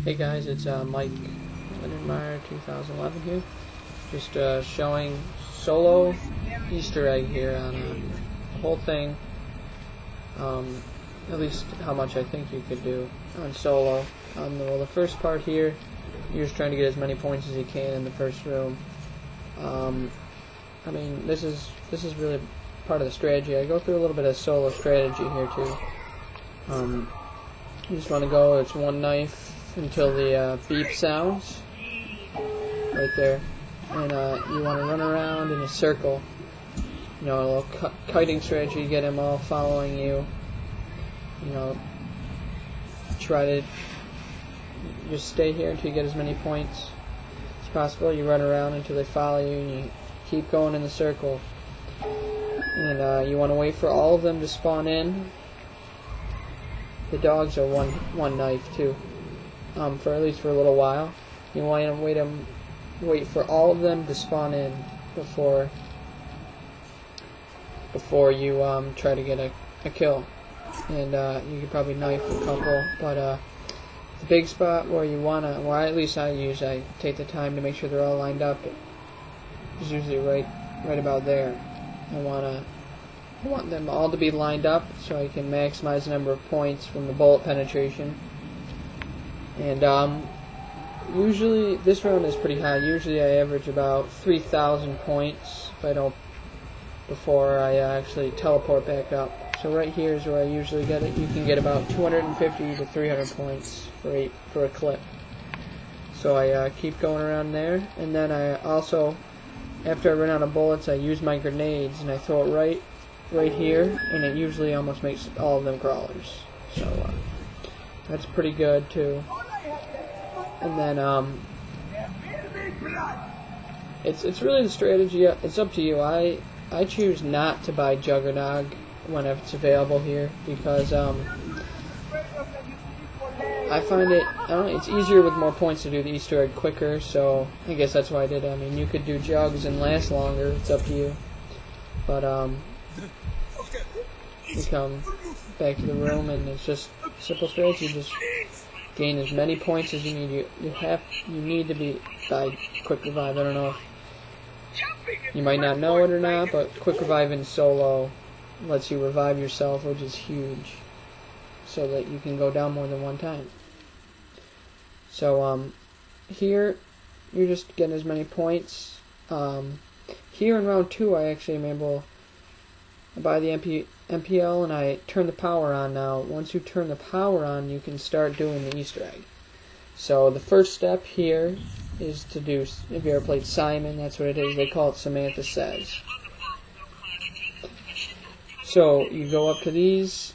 Hey guys, it's Mike Lindenmeyer 2011 here. Just showing solo Easter egg here on the whole thing. At least how much I think you could do on solo. Well, the first part here, you're just trying to get as many points as you can in the first room. I mean, this is really part of the strategy. I go through a little bit of solo strategy here too. You just want to go, it's one knife until the beep sounds right there, and you want to run around in a circle, you know, a little kiting strategy, get them all following you, you know, try to just stay here until you get as many points as possible. You run around until they follow you, and you keep going in the circle, and you want to wait for all of them to spawn in. The dogs are one knife too. For at least for a little while, you want to wait for all of them to spawn in before you try to get a kill, and you could probably knife a couple. But the big spot where you wanna, well, at least I take the time to make sure they're all lined up. It's usually right about there. I want them all to be lined up so I can maximize the number of points from the bullet penetration. And usually this round is pretty high. Usually I average about 3,000 points if I don't, before I actually teleport back up. So right here is where I usually get it. You can get about 250 to 300 points for a clip. So I keep going around there, and then I also, after I run out of bullets, I use my grenades and I throw it right here, and it usually almost makes all of them crawlers. So that's pretty good too. And then it's really the strategy. It's up to you. I choose not to buy Juggernog when it's available here because I find it, I don't know, it's easier with more points to do the Easter egg quicker. So I guess that's why I did it. I mean, you could do jugs and last longer. It's up to you. But you come back to the room, and it's just simple strategy. Just gain as many points as you need. You need to be by quick revive. I don't know if you might not know it or not, but quick revive in solo lets you revive yourself, which is huge, so that you can go down more than one time. So here you're just getting as many points. Here in round 2, I actually am able to buy the MPL, and I turn the power on. Now once you turn the power on, you can start doing the Easter egg. So the first step here is to do, if you ever played Simon, that's what it is. They call it Samantha Says. So you go up to these,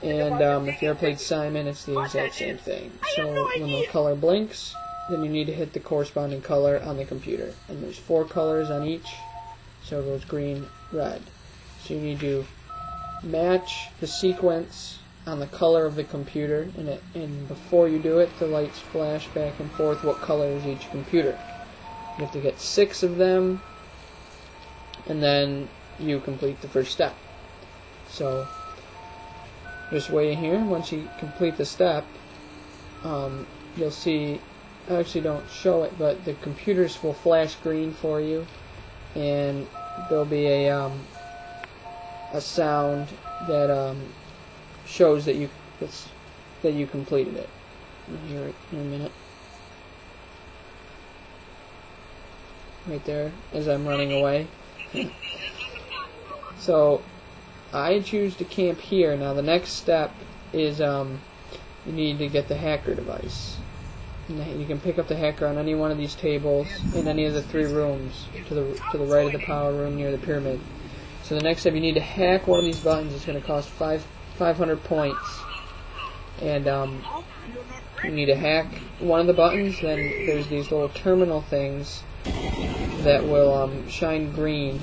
and if you ever played Simon, it's the exact same thing. So when the color blinks, then you need to hit the corresponding color on the computer, and there's 4 colors on each, so it goes green, red. So you need to match the sequence on the color of the computer, and before you do it, the lights flash back and forth what color is each computer. You have to get 6 of them, and then you complete the first step. So just wait here. Once you complete the step, you'll see, I actually don't show it, but the computers will flash green for you, and there'll be a sound that shows that you completed it. You'll hear it in a minute. Right there, as I'm running away. So I choose to camp here. Now the next step is you need to get the hacker device. And you can pick up the hacker on any one of these tables in any of the 3 rooms to the right of the power room near the pyramid. So the next step, you need to hack one of these buttons. It's going to cost 500 points, and you need to hack one of the buttons. Then there's these little terminal things that will shine green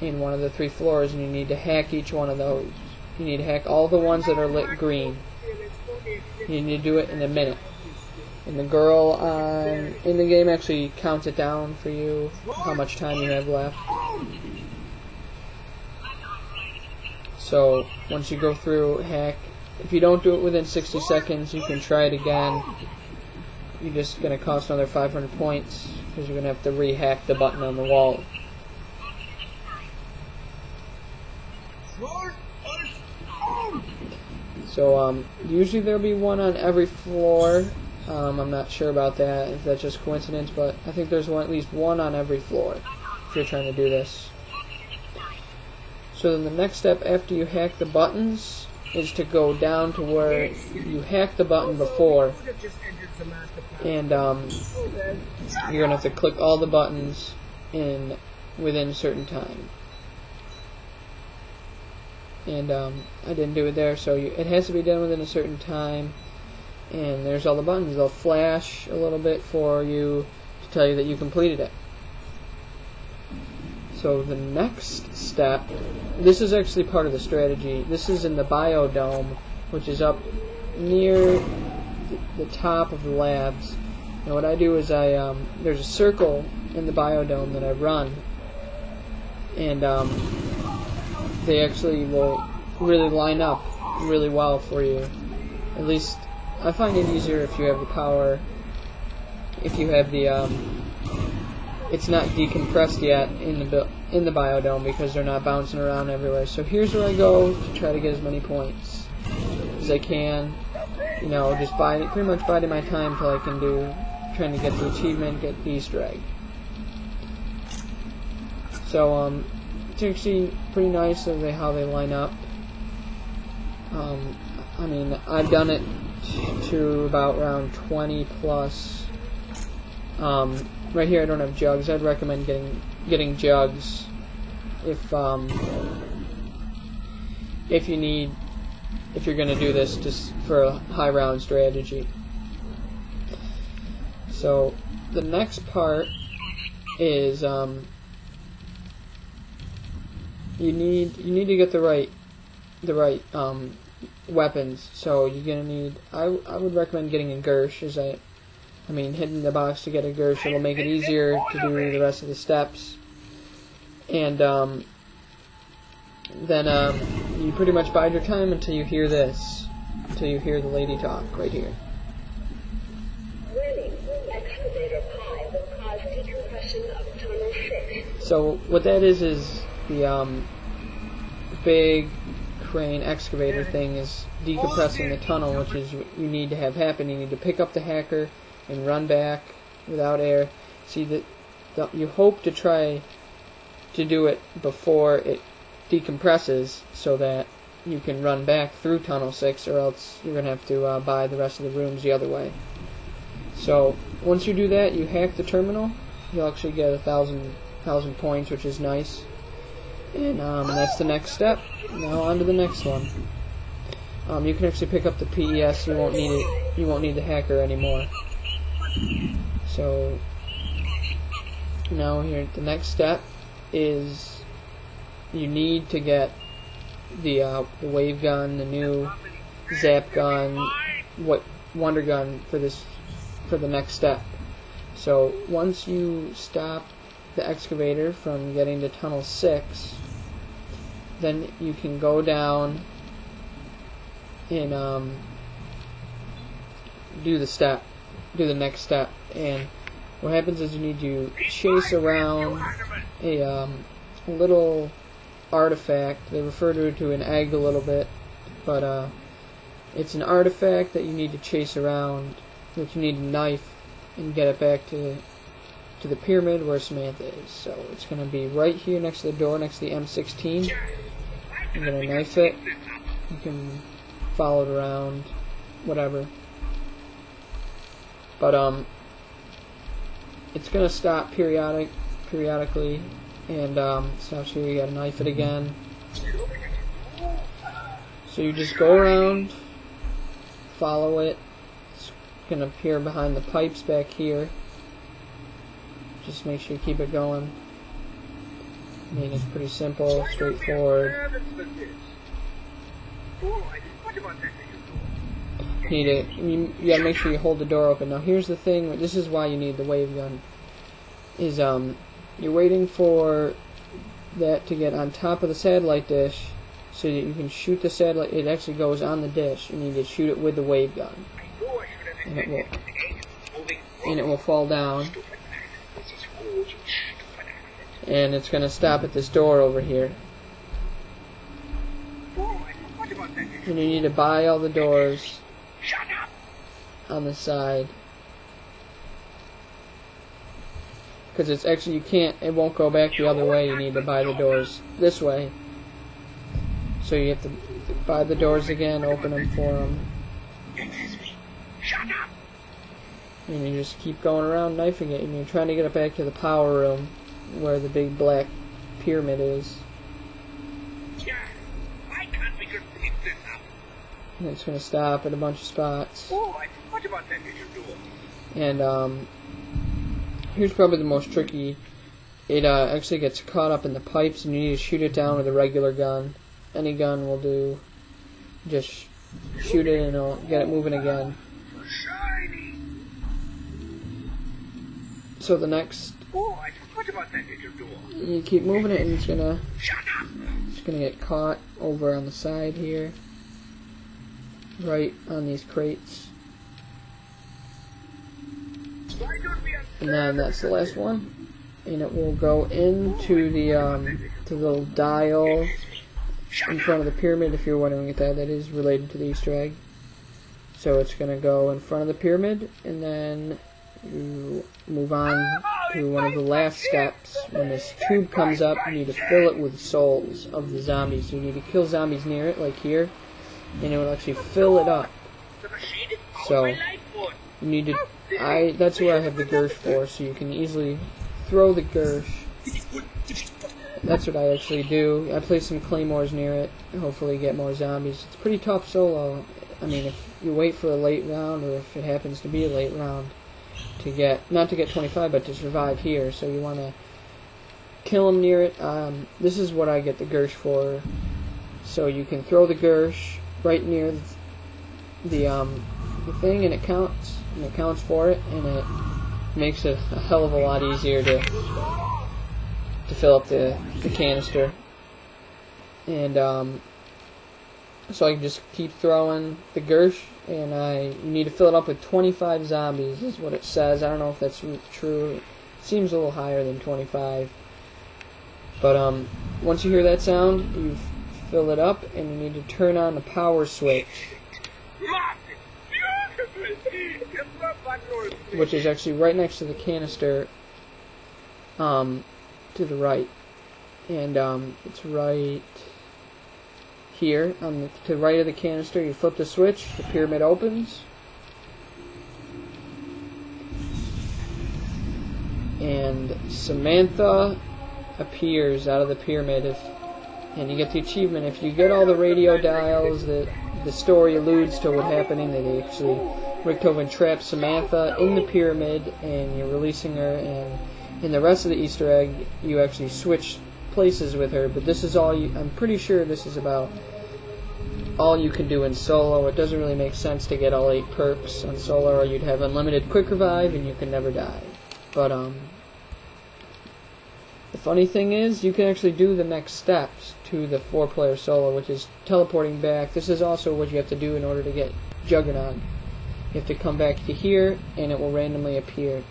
in one of the 3 floors, and you need to hack each one of those. You need to hack all the ones that are lit green. You need to do it in a minute. And the girl in the game actually counts it down for you, how much time you have left. So once you go through, hack If you don't do it within 60 seconds, you can try it again. You're just going to cost another 500 points because you're going to have to rehack the button on the wall. So usually there'll be one on every floor. I'm not sure about that, if that's just coincidence, but I think there's at least one on every floor if you're trying to do this. So then the next step after you hack the buttons is to go down to where you hacked the button before, and you're gonna have to click all the buttons in within a certain time. And I didn't do it there, so it has to be done within a certain time. And there's all the buttons. They'll flash a little bit for you to tell you that you completed it. So the next step, this is actually part of the strategy. This is in the biodome, which is up near the top of the labs. And what I do is there's a circle in the biodome that I run, and they actually will really line up really well for you. At least I find it easier if you have the power, if you have the it's not decompressed yet in the biodome, because they're not bouncing around everywhere. So here's where I go to try to get as many points as I can. You know, just pretty much biding my time till I can do, trying to get the achievement, get the Easter egg. So it's actually pretty nice how they line up. I mean, I've done it to about around 20 plus. Right here I don't have jugs. I'd recommend getting jugs if you're going to do this just for a high round strategy. So the next part is you need to get the right weapons. So you're gonna need. I would recommend getting a Gersh. I mean, hitting the box to get a Gersh, it'll make it easier to do the rest of the steps. And then you pretty much bide your time until you hear this, until you hear the lady talk right here. So what that is the big crane excavator thing is decompressing the tunnel, which is what you need to have happen. You need to pick up the hacker and run back without air. See that you hope to try to do it before it decompresses, so that you can run back through tunnel 6, or else you're gonna have to buy the rest of the rooms the other way. So once you do that, you hack the terminal. You'll actually get 1,000 points, which is nice. And that's the next step. Now on to the next one. You can actually pick up the PES. You won't need it. You won't need the hacker anymore. So now here, the next step is you need to get the wave gun, the new zap gun, wonder gun for the next step. So once you stop the excavator from getting to tunnel 6, then you can go down and do the next step. And what happens is you need to chase around a little artifact. They refer to it to an egg a little bit, but it's an artifact that you need to chase around, that you need a knife and get it back to the pyramid where Samantha is. So it's going to be right here next to the door, next to the M16. I'm going to knife it. You can follow it around, whatever. But it's going to stop periodically, and stops here. You got to knife it again. So you just go around, follow it. It's going to appear behind the pipes back here. Just make sure you keep it going. I mean, it's pretty simple, straightforward. You gotta make sure you hold the door open. Now here's the thing, this is why you need the wave gun, is you're waiting for that to get on top of the satellite dish so that you can shoot the satellite. It actually goes on the dish. You need to shoot it with the wave gun, and it will fall down, and it's going to stop at this door over here. And you need to buy all the doors on the side, because it's actually, you can't, it won't go back the other way. You need to buy the doors this way. So you have to buy the doors again, open them for them. And you just keep going around knifing it, and you're trying to get it back to the power room where the big black pyramid is. And it's going to stop at a bunch of spots. And here's probably the most tricky. It actually gets caught up in the pipes, and you need to shoot it down with a regular gun. Any gun will do. Just shoot it and it'll get it moving again. So the next, you keep moving it, and it's gonna get caught over on the side here, right on these crates. And then that's the last one, and it will go into the to the little dial in front of the pyramid. If you're wondering if that is related to the Easter egg. So it's going to go in front of the pyramid, and then you move on to one of the last steps. When this tube comes up, you need to fill it with souls of the zombies. You need to kill zombies near it, like here, and it will actually fill it up. So you need to, that's where I have the Gersh for, so you can easily throw the Gersh. That's what I actually do. I place some claymores near it, and hopefully get more zombies. It's pretty tough solo. I mean, if you wait for a late round, or if it happens to be a late round, to get, not to get 25, but to survive here. So you want to kill them near it. This is what I get the Gersh for. So you can throw the Gersh right near the thing, and it counts. And it counts for it, and it makes it a hell of a lot easier to fill up the canister. And so I can just keep throwing the Gersh, and you need to fill it up with 25 zombies, is what it says. I don't know if that's true. It seems a little higher than 25. But once you hear that sound, you fill it up, and you need to turn on the power switch, which is actually right next to the canister, to the right. And it's right here, to the right of the canister. You flip the switch, the pyramid opens, and Samantha appears out of the pyramid, and you get the achievement. If you get all the radio dials, the story alludes to what happening, that they actually Richthofen trapped Samantha in the pyramid, and you're releasing her, and in the rest of the Easter egg, you actually switch places with her. But this is all I'm pretty sure this is about all you can do in solo. It doesn't really make sense to get all 8 perks on solo, or you'd have unlimited quick revive and you can never die. But the funny thing is, you can actually do the next steps to the 4-player solo, which is teleporting back. This is also what you have to do in order to get Juggernaut. You have to come back to here, and it will randomly appear.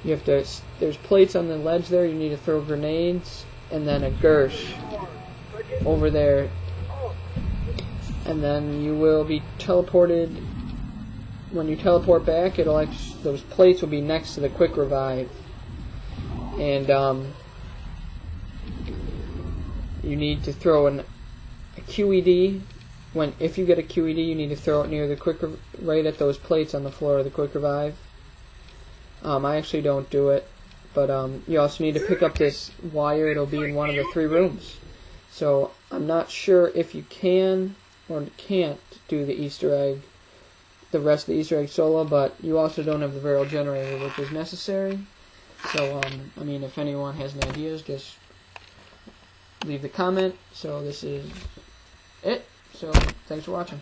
You have to, there's plates on the ledge there. You need to throw grenades, and then a Gersh over there, and then you will be teleported. When you teleport back, it'll actually, those plates will be next to the quick revive, and you need to throw a QED. If you get a QED, you need to throw it near the right at those plates on the floor of the quick revive. I actually don't do it, but you also need to pick up this wire. It'll be in one of the 3 rooms. So I'm not sure if you can or can't do the Easter egg, the rest of the Easter egg solo, but you also don't have the barrel generator, which is necessary. So I mean, if anyone has any ideas, just leave the comment. So this is it. So thanks for watching.